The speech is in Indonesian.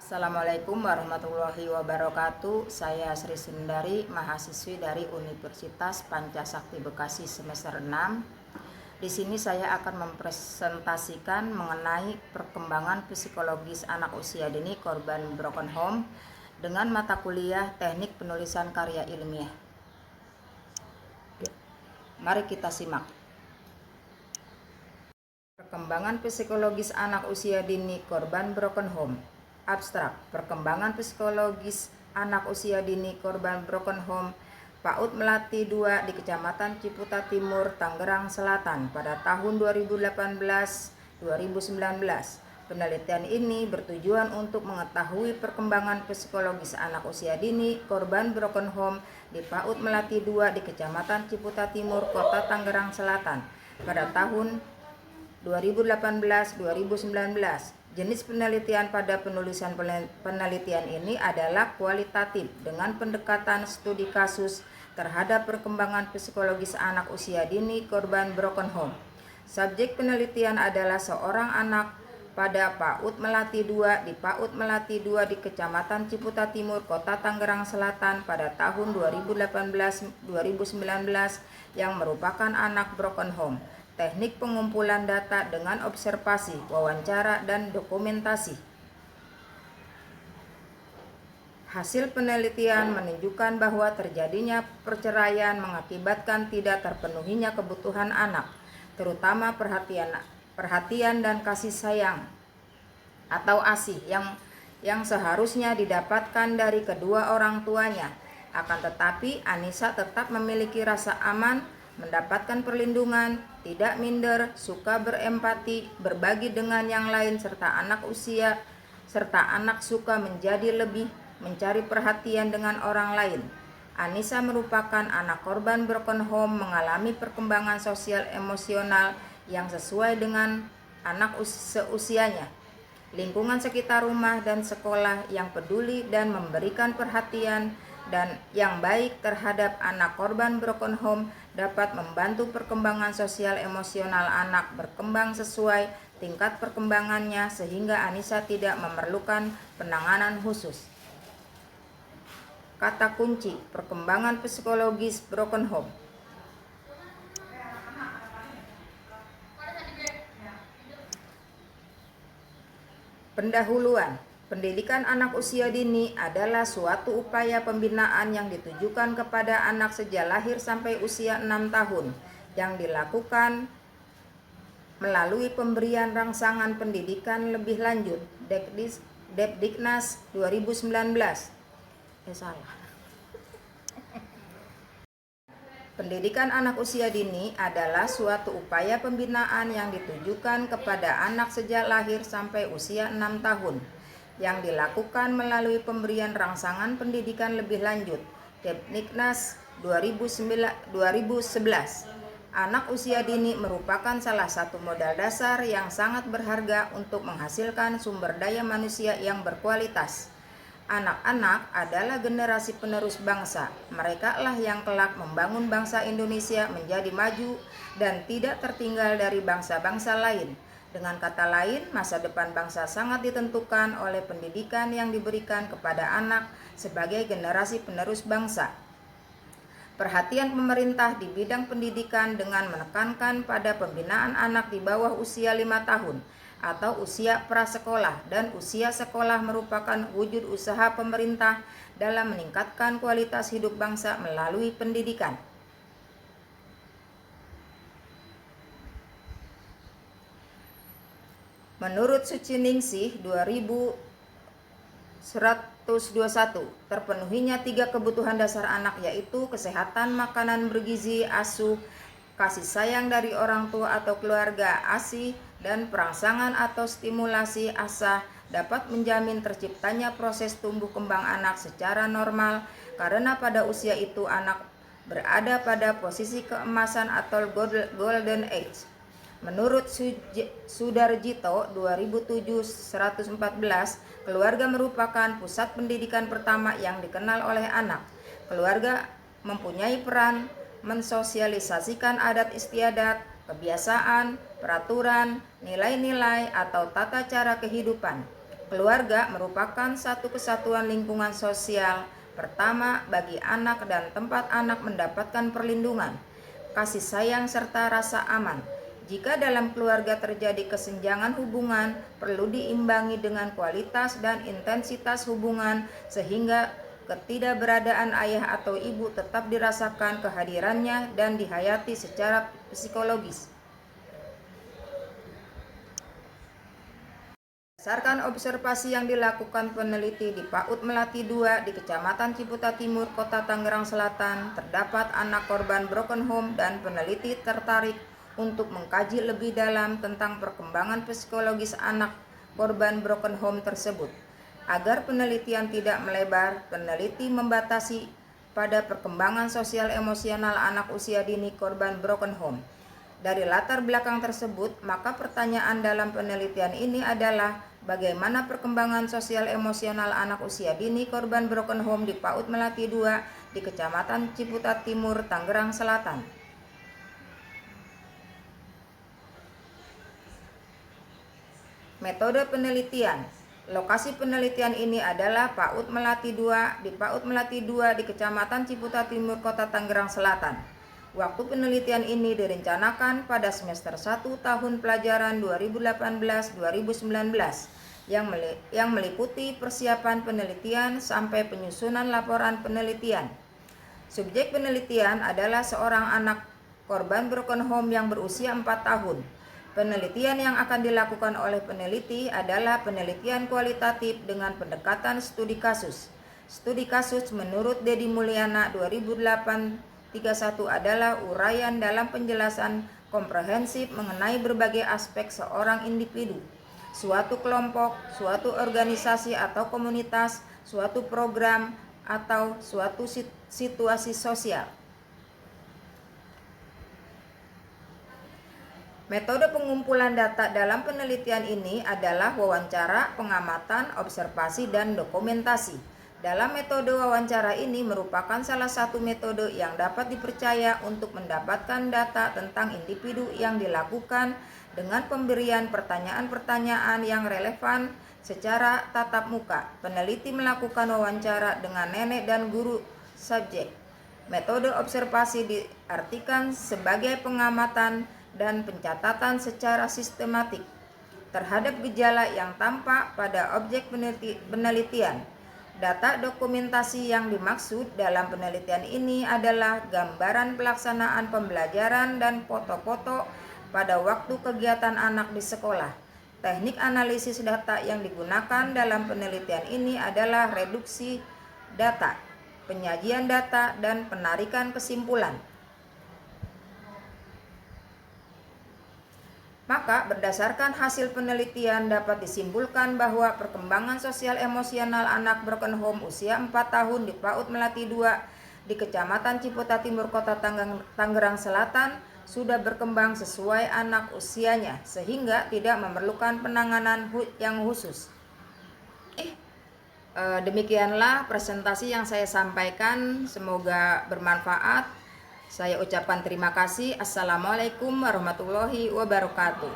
Assalamualaikum warahmatullahi wabarakatuh. Saya Sri Sundari, mahasiswi dari Universitas Pancasakti Bekasi semester 6. Di sini saya akan mempresentasikan mengenai perkembangan psikologis anak usia dini korban broken home dengan mata kuliah Teknik Penulisan Karya Ilmiah. Mari kita simak. Perkembangan psikologis anak usia dini korban broken home. Abstrak, perkembangan psikologis anak usia dini korban broken home PAUD Melati 2 di Kecamatan Ciputa Timur, Tangerang Selatan pada tahun 2018-2019. Penelitian ini bertujuan untuk mengetahui perkembangan psikologis anak usia dini korban broken home di PAUD Melati 2 di Kecamatan Ciputa Timur, Kota Tangerang Selatan pada tahun 2018-2019. Jenis penelitian pada penulisan penelitian ini adalah kualitatif dengan pendekatan studi kasus terhadap perkembangan psikologis anak usia dini korban broken home. Subjek penelitian adalah seorang anak pada PAUD Melati 2 di PAUD Melati 2 di Kecamatan Ciputa Timur, Kota Tangerang Selatan pada tahun 2018-2019 yang merupakan anak broken home. Teknik pengumpulan data dengan observasi, wawancara, dan dokumentasi. Hasil penelitian menunjukkan bahwa terjadinya perceraian mengakibatkan tidak terpenuhinya kebutuhan anak, terutama perhatian dan kasih sayang atau ASIH yang seharusnya didapatkan dari kedua orang tuanya. Akan tetapi, Anissa tetap memiliki rasa aman, mendapatkan perlindungan, tidak minder, suka berempati, berbagi dengan yang lain, serta anak suka menjadi lebih mencari perhatian dengan orang lain. Anissa merupakan anak korban broken home, mengalami perkembangan sosial emosional yang sesuai dengan anak seusianya. Lingkungan sekitar rumah dan sekolah yang peduli dan memberikan perhatian dan yang baik terhadap anak korban broken home dapat membantu perkembangan sosial emosional anak berkembang sesuai tingkat perkembangannya sehingga Anissa tidak memerlukan penanganan khusus. Kata kunci perkembangan psikologis broken home. Pendahuluan. Pendidikan anak usia dini adalah suatu upaya pembinaan yang ditujukan kepada anak sejak lahir sampai usia 6 tahun yang dilakukan melalui pemberian rangsangan pendidikan lebih lanjut Depdiknas 2019. Pendidikan anak usia dini adalah suatu upaya pembinaan yang ditujukan kepada anak sejak lahir sampai usia 6 tahun yang dilakukan melalui pemberian rangsangan pendidikan lebih lanjut Depdiknas 2011. Anak usia dini merupakan salah satu modal dasar yang sangat berharga untuk menghasilkan sumber daya manusia yang berkualitas. Anak-anak adalah generasi penerus bangsa. Mereka lah yang kelak membangun bangsa Indonesia menjadi maju dan tidak tertinggal dari bangsa-bangsa lain. Dengan kata lain, masa depan bangsa sangat ditentukan oleh pendidikan yang diberikan kepada anak sebagai generasi penerus bangsa. Perhatian pemerintah di bidang pendidikan dengan menekankan pada pembinaan anak di bawah usia 5 tahun atau usia prasekolah dan usia sekolah merupakan wujud usaha pemerintah dalam meningkatkan kualitas hidup bangsa melalui pendidikan. Menurut Suciningsih 2121, terpenuhinya 3 kebutuhan dasar anak yaitu kesehatan, makanan bergizi, asuh, kasih sayang dari orang tua atau keluarga, ASIH, dan perangsangan atau stimulasi ASAH dapat menjamin terciptanya proses tumbuh kembang anak secara normal karena pada usia itu anak berada pada posisi keemasan atau golden age. Menurut Sudarjito 2007-114, keluarga merupakan pusat pendidikan pertama yang dikenal oleh anak. Keluarga mempunyai peran mensosialisasikan adat istiadat, kebiasaan, peraturan, nilai-nilai, atau tata cara kehidupan. Keluarga merupakan satu kesatuan lingkungan sosial pertama bagi anak dan tempat anak mendapatkan perlindungan, kasih sayang, serta rasa aman. Jika dalam keluarga terjadi kesenjangan hubungan, perlu diimbangi dengan kualitas dan intensitas hubungan sehingga ketidakberadaan ayah atau ibu tetap dirasakan kehadirannya dan dihayati secara psikologis. Berdasarkan observasi yang dilakukan peneliti di PAUD Melati 2 di Kecamatan Ciputa Timur, Kota Tangerang Selatan, terdapat anak korban broken home dan peneliti tertarik untuk mengkaji lebih dalam tentang perkembangan psikologis anak korban broken home tersebut. Agar penelitian tidak melebar, peneliti membatasi pada perkembangan sosial emosional anak usia dini korban broken home. Dari latar belakang tersebut, maka pertanyaan dalam penelitian ini adalah bagaimana perkembangan sosial emosional anak usia dini korban broken home di PAUD Melati 2 di Kecamatan Ciputat Timur, Tangerang Selatan. Metode penelitian. Lokasi penelitian ini adalah PAUD Melati 2 di PAUD Melati 2 di Kecamatan Ciputat Timur, Kota Tangerang Selatan. Waktu penelitian ini direncanakan pada semester 1 tahun pelajaran 2018-2019 yang meliputi persiapan penelitian sampai penyusunan laporan penelitian. Subjek penelitian adalah seorang anak korban broken home yang berusia 4 tahun. Penelitian yang akan dilakukan oleh peneliti adalah penelitian kualitatif dengan pendekatan studi kasus. Studi kasus menurut Dedi Mulyana 2008-31 adalah uraian dalam penjelasan komprehensif mengenai berbagai aspek seorang individu, suatu kelompok, suatu organisasi atau komunitas, suatu program, atau suatu situasi sosial. Metode pengumpulan data dalam penelitian ini adalah wawancara, pengamatan, observasi, dan dokumentasi. Dalam metode wawancara ini merupakan salah satu metode yang dapat dipercaya untuk mendapatkan data tentang individu yang dilakukan dengan pemberian pertanyaan-pertanyaan yang relevan secara tatap muka. Peneliti melakukan wawancara dengan nenek dan guru subjek. Metode observasi diartikan sebagai pengamatan dan pencatatan secara sistematik terhadap gejala yang tampak pada objek penelitian. Data dokumentasi yang dimaksud dalam penelitian ini adalah gambaran pelaksanaan pembelajaran dan foto-foto pada waktu kegiatan anak di sekolah. Teknik analisis data yang digunakan dalam penelitian ini adalah reduksi data, penyajian data, dan penarikan kesimpulan. Maka berdasarkan hasil penelitian dapat disimpulkan bahwa perkembangan sosial emosional anak broken home usia 4 tahun di PAUD Melati 2 di Kecamatan Ciputat Timur, Kota Tangerang Selatan sudah berkembang sesuai anak usianya sehingga tidak memerlukan penanganan yang khusus. Demikianlah presentasi yang saya sampaikan, semoga bermanfaat. Saya ucapkan terima kasih. Assalamualaikum warahmatullahi wabarakatuh.